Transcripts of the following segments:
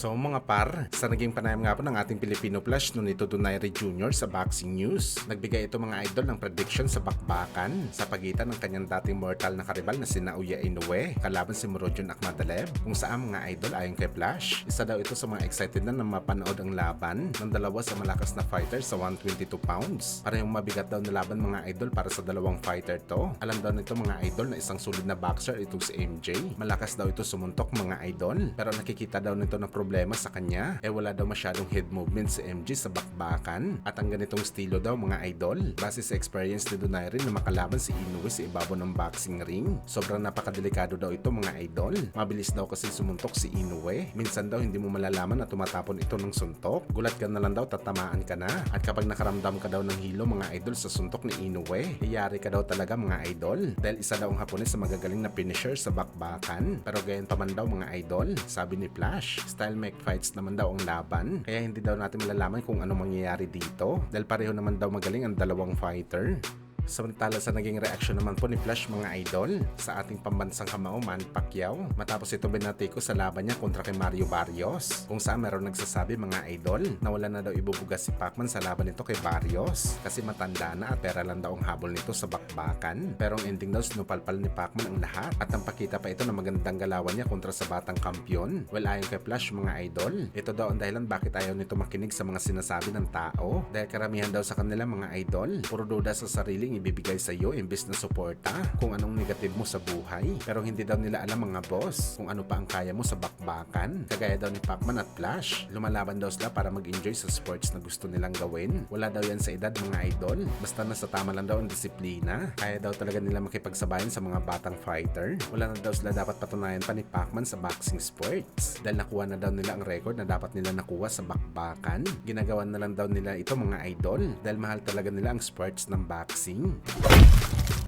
So mga par, sa naging panayam nga po ng ating Filipino Flash no nito Donaire Jr. sa Boxing News, nagbigay ito mga idol ng prediction sa bakbakan sa pagitan ng kanyang dating mortal na karibal na si Naoya Inoue kalaban si Murodjon Akhmadaliev, kung saan mga idol ayon kay Flash, isa daw ito sa mga excited na mapanood ang laban ng dalawa sa malakas na fighter sa 122 pounds. Parehong mabigat daw na laban mga idol para sa dalawang fighter to. Alam daw nito mga idol na isang sulid na boxer itong si MJ. Malakas daw ito sumuntok mga idol, pero nakikita daw nito na problema sa kanya, wala daw masyadong head movement si MJ sa bakbakan at ang ganitong estilo daw mga idol, base sa experience ni Donaire na makalaban si Inoue sa ibabaw ng boxing ring. Sobrang napakadelikado daw ito mga idol, mabilis daw kasi sumuntok si Inoue, minsan daw hindi mo malalaman na tumatapon ito ng suntok, gulat ka na lang daw tatamaan ka na, at kapag nakaramdam ka daw ng hilo mga idol sa suntok ni Inoue, iyari ka daw talaga mga idol, dahil isa daw ang Hapones sa magagaling na finisher sa bakbakan. Pero gayon pa man daw mga idol, sabi ni Flash, style make fights naman daw ang laban, kaya hindi daw natin malalaman kung ano mangyayari dito dahil pareho naman daw magaling ang dalawang fighter. Samantala sa naging reaksyon naman po ni Flash mga idol sa ating pambansang kamao Manny Pacquiao matapos ito binatiko sa laban niya kontra kay Mario Barrios, kung saan meron nagsasabi mga idol na wala na daw ibubugas si Pacman sa laban nito kay Barrios kasi matanda na at pera lang daw ang habol nito sa bakbakan. Pero ang ending daw sinupalpal ni Pacman ang lahat at nampakita pa ito na magandang galawan niya kontra sa batang kampyon. Well, ayon kay Flash mga idol, ito daw ang dahilan bakit ayaw nito makinig sa mga sinasabi ng tao, dahil karamihan daw sa kanila mga idol puro duda sa sariling ibibigay sa iyo imbes na suporta kung anong negative mo sa buhay, pero hindi daw nila alam mga boss kung ano pa ang kaya mo sa bakbakan. Kagaya daw ni Pacman at Flash, lumalaban daw sila para mag-enjoy sa sports na gusto nilang gawin. Wala daw yan sa edad mga idol, basta nasa tama lang daw ang disiplina. Kaya daw talaga nila makipagsabayan sa mga batang fighter. Wala na daw sila dapat patunayan pa ni Pacman sa boxing sports dahil nakuha na daw nila ang record na dapat nila nakuha sa bakbakan. Ginagawan na lang daw nila ito mga idol dahil mahal talaga nila ang sports ng boxing.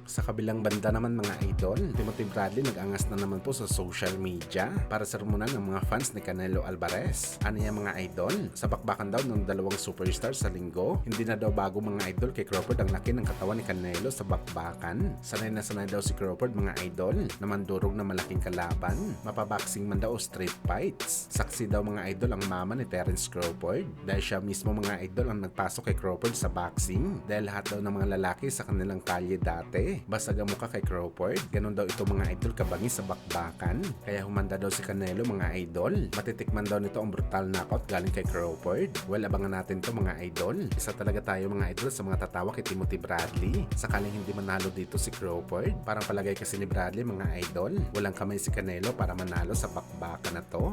Sa kabilang banda naman mga idol, Timothy Bradley nag-angas na naman po sa social media para sermonan ng mga fans ni Canelo Alvarez. Ano yan mga idol? Sa bakbakan daw ng dalawang superstar sa linggo, hindi na daw bago mga idol kay Crawford ang laki ng katawan ni Canelo sa bakbakan. Sanay na sanay daw si Crawford mga idol na mandurog na malaking kalaban, mapaboxing man daw o street fights. Saksi daw mga idol ang mama ni Terence Crawford dahil siya mismo mga idol ang nagpasok kay Crawford sa boxing dahil lahat daw ng mga lalaki sa kanilang kalye dati basag ang mukha kay Crawford. Ganon daw ito mga idol kabangi sa bakbakan. Kaya humanda daw si Canelo mga idol. Matitikman daw nito ang brutal knockout galing kay Crawford. Well, abangan natin to mga idol. Isa talaga tayo mga idol sa mga tatawa kay Timothy Bradley. Sakaling hindi manalo dito si Crawford. Parang palagay kasi ni Bradley mga idol, walang kamay si Canelo para manalo sa bakbakan na to.